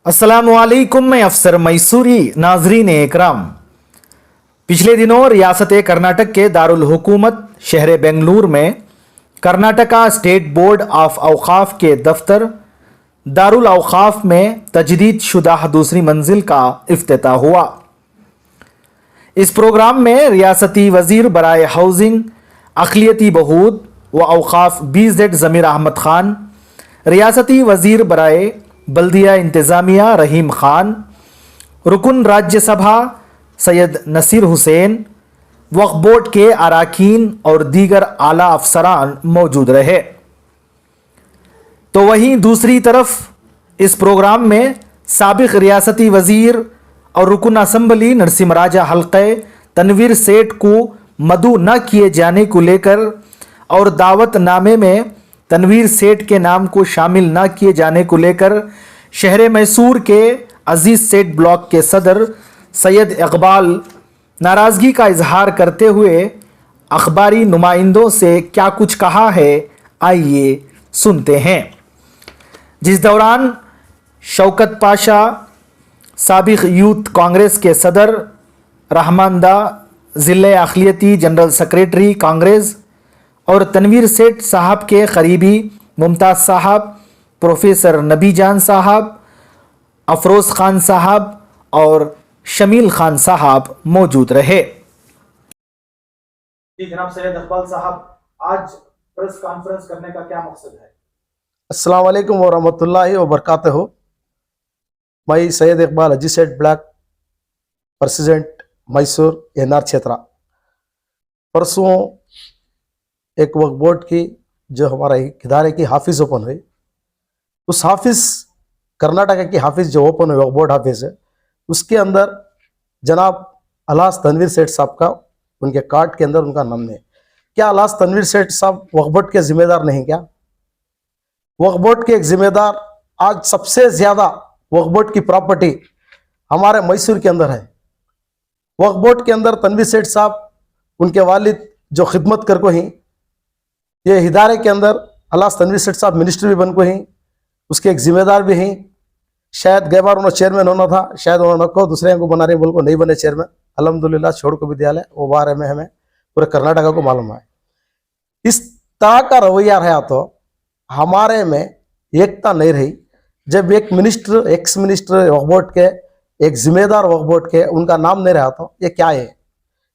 अस्सलामुअलैकुम, मैं अफसर मैसूरी। नाजरीन इकराम, पिछले दिनों रियासत कर्नाटक के दारुल हुकूमत शहर बेंगलुरु में कर्नाटका स्टेट बोर्ड ऑफ औकाफ के दफ्तर दारुल औकाफ में तजदीद शुदा दूसरी मंजिल का इफ्तिताह हुआ। इस प्रोग्राम में रियासती वजीर बराए हाउसिंग, अक़लियती बहूद व औकाफ BZ ज़मीर अहमद ख़ान, रियासती वजीर बराए बल्दिया इंतज़ामिया रहीम ख़ान, रुकन राज्यसभा सैयद नसीर हुसैन, वक्फ बोर्ड के अराकीन और दीगर आला अफसरान मौजूद रहे। तो वहीं दूसरी तरफ इस प्रोग्राम में साबिक़ रियासती वज़ीर और रुकन असम्बली नरसिमराजा हल्क़े तनवीर सेठ को मदऊ न किए जाने को लेकर और दावत नामे में तनवीर सेठ के नाम को शामिल न किए जाने को लेकर शहर मैसूर के अजीज़ सेठ ब्लॉक के सदर सैयद इकबाल नाराज़गी का इजहार करते हुए अखबारी नुमाइंदों से क्या कुछ कहा है, आइए सुनते हैं। जिस दौरान शौकत पाशा, साबिक़ यूथ कांग्रेस के सदर, रहमानदा ज़िला अक़लियती जनरल सेक्रेटरी कांग्रेस और तनवीर सेठ साहब के करीबी मुमताज़ साहब, प्रोफेसर नबी जान साहब, अफरोज़ ख़ान साहब और शमील ख़ान साहब मौजूद रहे। जनाब सैयद इकबाल साहब, आज प्रेस कॉन्फ्रेंस करने का क्या मकसद है? अस्सलाम वालेकुम व रहमतुल्लाहि व बरकातहू। मैं सैयद इकबाल अजी सेठ ब्लॉक प्रेसिडेंट मैसूर NR क्षेत्र। परसों एक वक्फ बोर्ड की जो हमारे इदारे की हाफिज़ ओपन हुई, उस हाफिज़ कर्नाटका की हाफिज़ जो ओपन हुई वक्फ बोर्ड हाफिज़ है, उसके अंदर जनाब अलास तनवीर सेठ साहब का उनके कार्ड के अंदर उनका नाम है। क्या अलास तनवीर सेठ साहब वक्फ बोर्ड के जिम्मेदार नहीं? क्या वक्फ बोर्ड के एक जिम्मेदार? आज सबसे ज़्यादा वक्फ बोर्ड की प्रॉपर्टी हमारे मैसूर के अंदर है। वक्फ बोर्ड के अंदर तनवीर सेठ साहब, उनके वालिद जो खिदमत कर को ही, ये इदारे के अंदर अलास तनवीर सेठ साहब मिनिस्टर भी बन को ही, उसके एक जिम्मेदार भी हैं। शायद गए बार उन्होंने चेयरमैन होना था, शायद उन्होंने को दूसरे को बना रहे, बोल को नहीं बने चेयरमैन। अल्हम्दुलिल्लाह छोड़ को विद्यालय वो बारे में हमें पूरे कर्नाटका को मालूम है। इस तरह का रवैया रहा तो हमारे में एकता नहीं रही। जब एक मिनिस्टर, एक्स मिनिस्टर वक्फ बोर्ड के, एक जिम्मेदार वक्फ बोर्ड के, उनका नाम नहीं रहा तो ये क्या है?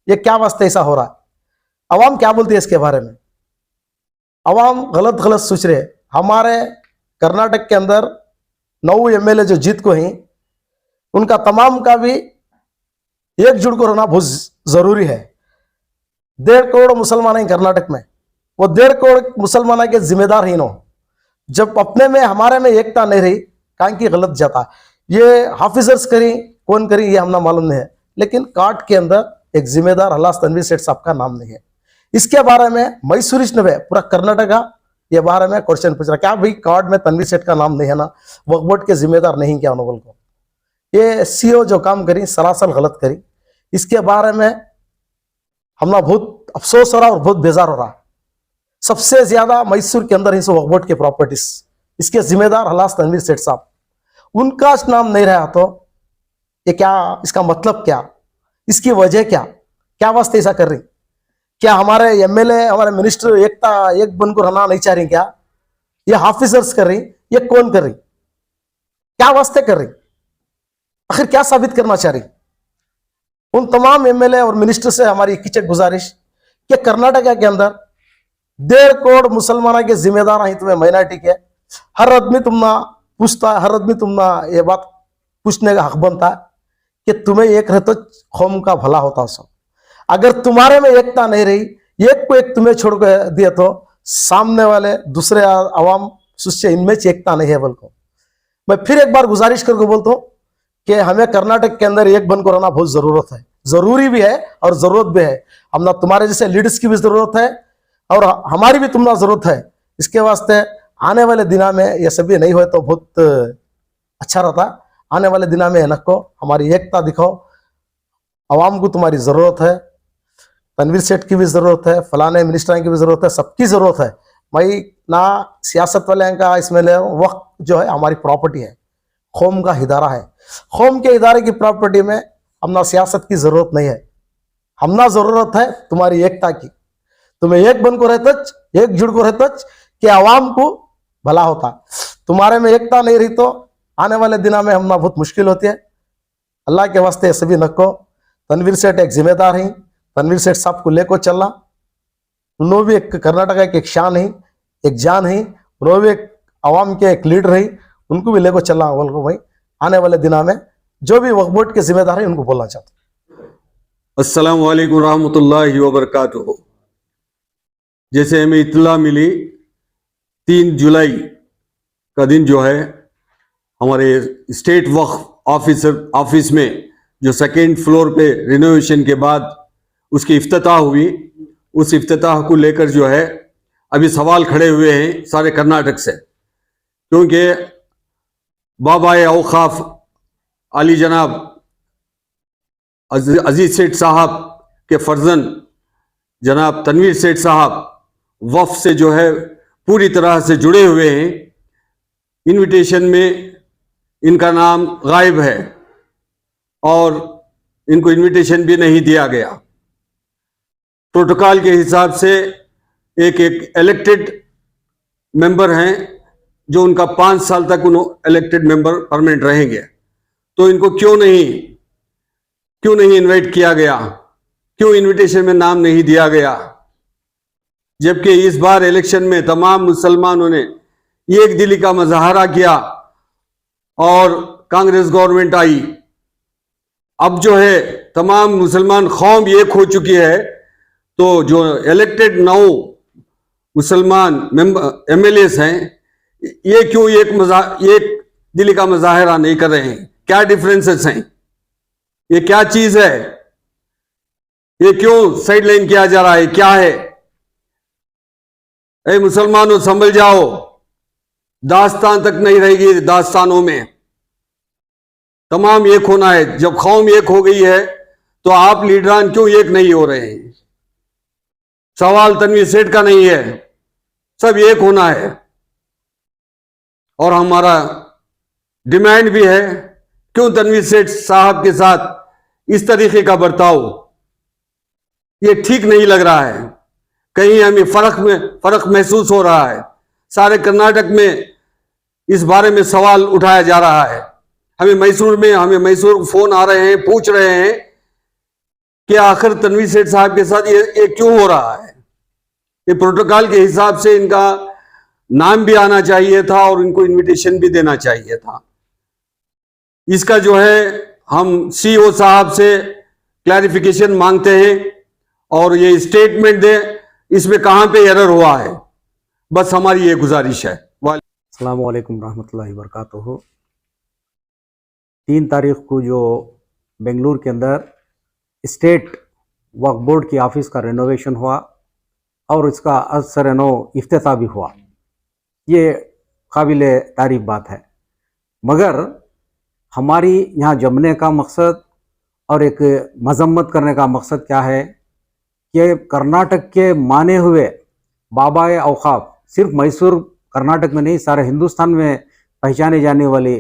ये क्या वास्ते ऐसा हो रहा है? अवाम क्या बोलती है इसके बारे में? अवाम गलत गलत सोच रहे। हमारे कर्नाटक के अंदर 9 MLA जो जीत को ही, उनका तमाम का भी एकजुट को रहना बहुत जरूरी है। 1.5 करोड़ मुसलमान हैं कर्नाटक में, वो 1.5 करोड़ मुसलमान के जिम्मेदार ही नो। जब अपने में हमारे में एकता नहीं रही, कहीं की गलत जाता। ये हाफिजर्स करी कौन करी ये हमने मालूम नहीं है, लेकिन कार्ड के अंदर एक जिम्मेदार अलास तनवीर सेठ साहब का नाम नहीं है। इसके बारे में मैसूरिश ने पूरा कर्नाटका ये बारे में क्वेश्चन पूछ रहा, क्या भाई कार्ड में तनवीर सेठ का नाम नहीं है ना, वक्फ बोर्ड के जिम्मेदार नहीं क्या नोबल को? ये CO जो काम करी सरासर गलत करी। इसके बारे में हमने बहुत अफसोस हो रहा और बहुत बेजार हो रहा। सबसे ज्यादा मैसूर के अंदर ही वक्फ बोर्ड के प्रॉपर्टीज, इसके जिम्मेदार अलास तनवीर सेठ साहब, उनका नाम नहीं रहा तो ये क्या? इसका मतलब क्या? इसकी वजह क्या? क्या वास्ते ऐसा कर रही? क्या हमारे MLA, हमारे मिनिस्टर एकता एक बनकर रहना नहीं चाह रही क्या? ये हाफिजर्स कर रही, ये कौन कर रही? क्या वास्ते कर रही? आखिर क्या साबित करना चाह रही? उन तमाम MLA और मिनिस्टर से हमारी किचक गुजारिश कि कर्नाटका के अंदर 1.5 करोड़ मुसलमाना के जिम्मेदार हैं तुम्हें माइनॉरिटी के। हर आदमी तुमना पूछता है, हर आदमी तुमना ये बात पूछने का हक बनता है कि तुम्हें एक रहे तो कौम का भला होता। सब अगर तुम्हारे में एकता नहीं रही, एक को एक तुम्हें छोड़ कर दिया तो सामने वाले दूसरे आवाम सुस्से इनमें एकता नहीं है। बल्कि मैं फिर एक बार गुजारिश करके बोलता हूँ कि हमें कर्नाटक के अंदर एक बनकर रहना बहुत जरूरत है, जरूरी भी है और जरूरत भी है। हमने तुम्हारे जैसे लीडर्स की भी जरूरत है और हमारी भी तुमना जरूरत है। इसके वास्ते आने वाले दिना में ये सभी नहीं हुए तो बहुत अच्छा रहता। आने वाले दिना में इनको हमारी एकता दिखाओ। आवाम को तुम्हारी जरूरत है, तनवीर सेठ की भी जरूरत है, फलाने मिनिस्टर की भी जरूरत है, सबकी जरूरत है। मैं ना सियासत वाले का इसमें ले, वक्त जो है हमारी प्रॉपर्टी है, कौम का इदारा है। कौम के इदारे की प्रॉपर्टी में हमना सियासत की जरूरत नहीं है। हमना जरूरत है तुम्हारी एकता की। तुम्हें एक बन को रहतच, एकजुट को रहतच कि आवाम को भला होता। तुम्हारे में एकता नहीं रही तो आने वाले दिनों में हमना बहुत मुश्किल होती है। अल्लाह के वास्ते सभी नको तनवीर सेठ एक जिम्मेदार ही, तनवीर सेठ साहब को लेकर चलना। उन्होंने भी एक कर्नाटक की एक शान ही, एक जान ही, उन्होंने भी एक आवाम के एक लीडर ही, उनको भी लेकर चलना। बोल भाई आने वाले दिनों में जो भी वक्फ बोर्ड के जिम्मेदार है उनको बोलना चाहता हूँ। अस्सलाम वालेकुम रहमतुल्लाहि व बरकातुहू। जैसे हमें इत्तला मिली 3 जुलाई का दिन जो है हमारे स्टेट वक्फ ऑफिस में जो सेकेंड फ्लोर पे रिनोवेशन के बाद उसकी इफ्तिताह हुई, उस इफ्तिताह को लेकर जो है अभी सवाल खड़े हुए हैं सारे कर्नाटक से, क्योंकि बाबा औकाफ अली जनाब अजीज सेठ साहब के फर्जन जनाब तनवीर सेठ साहब वफ़ से जो है पूरी तरह से जुड़े हुए हैं। इनविटेशन में इनका नाम गायब है और इनको इनविटेशन भी नहीं दिया गया। प्रोटोकॉल के हिसाब से एक इलेक्टेड मेंबर हैं जो उनका 5 साल तक इलेक्टेड मेंबर परमानेंट रहेंगे, तो इनको क्यों नहीं इनवाइट किया गया, क्यों इनविटेशन में नाम नहीं दिया गया? जबकि इस बार इलेक्शन में तमाम मुसलमानों ने एक दिली का मुजाहरा किया और कांग्रेस गवर्नमेंट आई। अब जो है तमाम मुसलमान कौम एक हो चुकी है, तो जो इलेक्टेड 9 मुसलमान MLAs हैं, ये क्यों एक दिली का मुजाहरा नहीं कर रहे हैं? क्या डिफरेंसेस हैं? ये क्या चीज है? ये क्यों साइडलाइन किया जा रहा है? क्या है? ए मुसलमानों संभल जाओ, दास्तान तक नहीं रहेगी। दास्तानों में तमाम एक होना है। जब कौम एक हो गई है तो आप लीडरान क्यों एक नहीं हो रहे हैं? सवाल तनवीर सेठ का नहीं है, सब एक होना है। और हमारा डिमांड भी है, क्यों तनवीर सेठ साहब के साथ इस तरीके का बर्ताव? ये ठीक नहीं लग रहा है। कहीं हमें फर्क महसूस हो रहा है। सारे कर्नाटक में इस बारे में सवाल उठाया जा रहा है। हमें मैसूर फोन आ रहे हैं, पूछ रहे हैं कि आखिर तनवीर सेठ साहब के साथ ये क्यों हो रहा है? ये प्रोटोकॉल के हिसाब से इनका नाम भी आना चाहिए था और इनको इनविटेशन भी देना चाहिए था। इसका जो है हम CEO साहब से क्लैरिफिकेशन मांगते हैं और ये स्टेटमेंट दें इसमें कहां पे एरर हुआ है। बस हमारी ये गुजारिश है। अस्सलाम वालेकुम रहमतुल्लाहि व बरकातुहू। 3 तारीख को जो बेंगलुरु के अंदर स्टेट वक्फ बोर्ड की ऑफिस का रेनोवेशन हुआ और इसका असर नो इफ्तिताह भी हुआ, ये काबिल तारीफ बात है। मगर हमारी यहाँ जमने का मकसद और एक मजम्मत करने का मकसद क्या है कि कर्नाटक के माने हुए बाबा औकाफ सिर्फ मैसूर कर्नाटक में नहीं, सारे हिंदुस्तान में पहचाने जाने वाले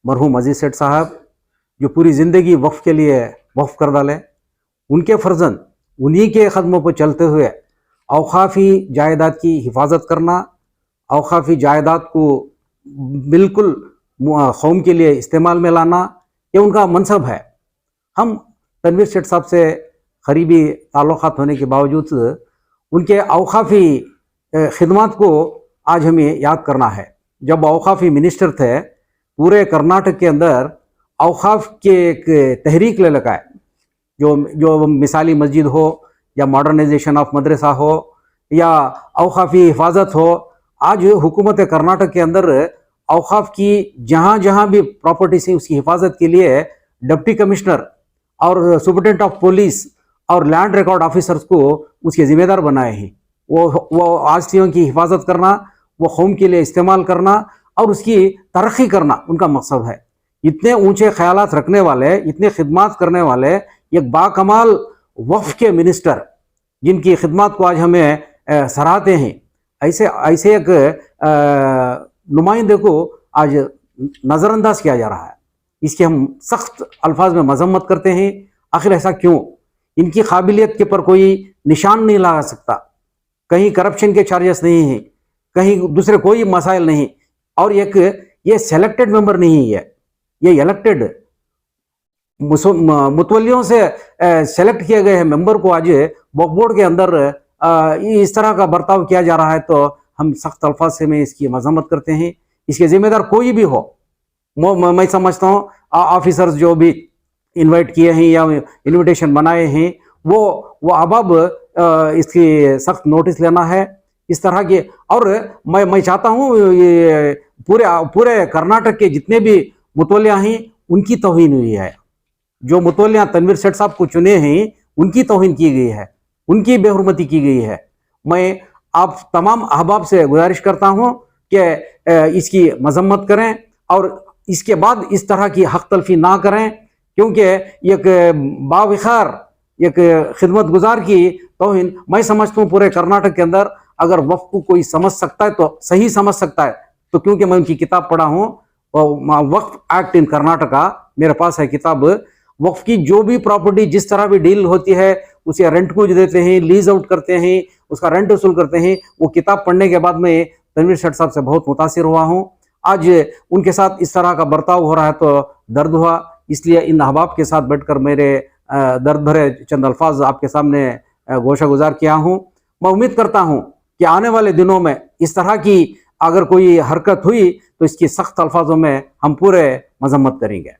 मरहूम अजीज सेठ साहब जो पूरी ज़िंदगी वक्फ के लिए वक्फ कर डाले, उनके फर्जन उन्हीं के कदमों पर चलते हुए औकाफ़ी जायदाद की हिफाजत करना, औकाफ़ी जायदाद को बिल्कुल कौम के लिए इस्तेमाल में लाना, ये उनका मनसब है। हम तनवीर सेठ साहब से करीबी ताल्लुकात होने के बावजूद उनके औकाफ़ी खिदमत को आज हमें याद करना है। जब औकाफ़ी मिनिस्टर थे, पूरे कर्नाटक के अंदर औकाफ के एक तहरीक ले लगा है, जो मिसाली मस्जिद हो या मॉडर्नाइजेशन ऑफ मदरसा हो या औकाफ़ी हिफाजत हो। आज हुकूमत कर्नाटक के अंदर औकाफ की जहाँ जहाँ भी प्रॉपर्टी से उसकी हिफाजत के लिए डिप्टी कमिश्नर और सुपरिटेंडेंट ऑफ पुलिस और लैंड रिकॉर्ड ऑफिसर्स को उसके ज़िम्मेदार बनाए हैं। वो आस्तियों की हिफाजत करना, वो कौम के लिए इस्तेमाल करना और उसकी तरक्की करना उनका मकसद है। इतने ऊंचे ख्यालात रखने वाले, इतने खिदमात करने वाले एक बाकमाल वक्फ के मिनिस्टर, जिनकी खिदमत को आज हमें सराहते हैं, ऐसे एक नुमाइंदे को आज नज़रअंदाज किया जा रहा है, इसकी हम सख्त अल्फाज में मजम्मत करते हैं। आखिर ऐसा क्यों? इनकी काबिलियत के पर कोई निशान नहीं लगा सकता, कहीं करप्शन के चार्जेस नहीं हैं, कहीं दूसरे कोई मसाइल नहीं, और ये सेलेक्टेड मेंबर नहीं है, ये इलेक्टेड मुतवल्लियों से सेलेक्ट किए गए हैं मेंबर को आज वक्फ बोर्ड के अंदर इस तरह का बर्ताव किया जा रहा है, तो हम सख्त अल्फाज से में इसकी मजम्मत करते हैं। इसके जिम्मेदार कोई भी हो, मैं समझता हूँ ऑफिसर्स जो भी इनवाइट किए हैं या इनविटेशन बनाए हैं, वो अब इसकी सख्त नोटिस लेना है इस तरह के। और मैं चाहता हूँ ये पूरे कर्नाटक के जितने भी मुतवल्लियाँ हैं उनकी तौहीन हुई है। जो मुतवल्लियाँ तनवीर सेठ साहब को चुने हैं उनकी तौहीन की गई है, उनकी बेहुरमती की गई है। मैं आप तमाम अहबाब से गुजारिश करता हूँ कि इसकी मजम्मत करें और इसके बाद इस तरह की हक तलफी ना करें, क्योंकि एक बावखार एक खिदमत गुजार की तौहीन मैं समझता हूँ पूरे कर्नाटक के अंदर अगर वक्फ को कोई समझ सकता है तो सही समझ सकता है, तो क्योंकि मैं उनकी किताब पढ़ा हूँ, वक्फ एक्ट इन कर्नाटका मेरे पास है किताब। वक्फ की जो भी प्रॉपर्टी जिस तरह भी डील होती है उसे रेंट को देते हैं, लीज आउट करते हैं, उसका रेंट वसूल करते हैं, वो किताब पढ़ने के बाद में तनवीर सेठ साहब से बहुत मुतासिर हुआ हूँ। आज उनके साथ इस तरह का बर्ताव हो रहा है तो दर्द हुआ, इसलिए इन अहबाब के साथ बैठकर मेरे दर्द भरे चंद अल्फाज आपके सामने गोशा गुजार किया हूँ। मैं उम्मीद करता हूँ कि आने वाले दिनों में इस तरह की अगर कोई हरकत हुई तो इसकी सख्त अल्फाजों में हम पूरे मजम्मत करेंगे।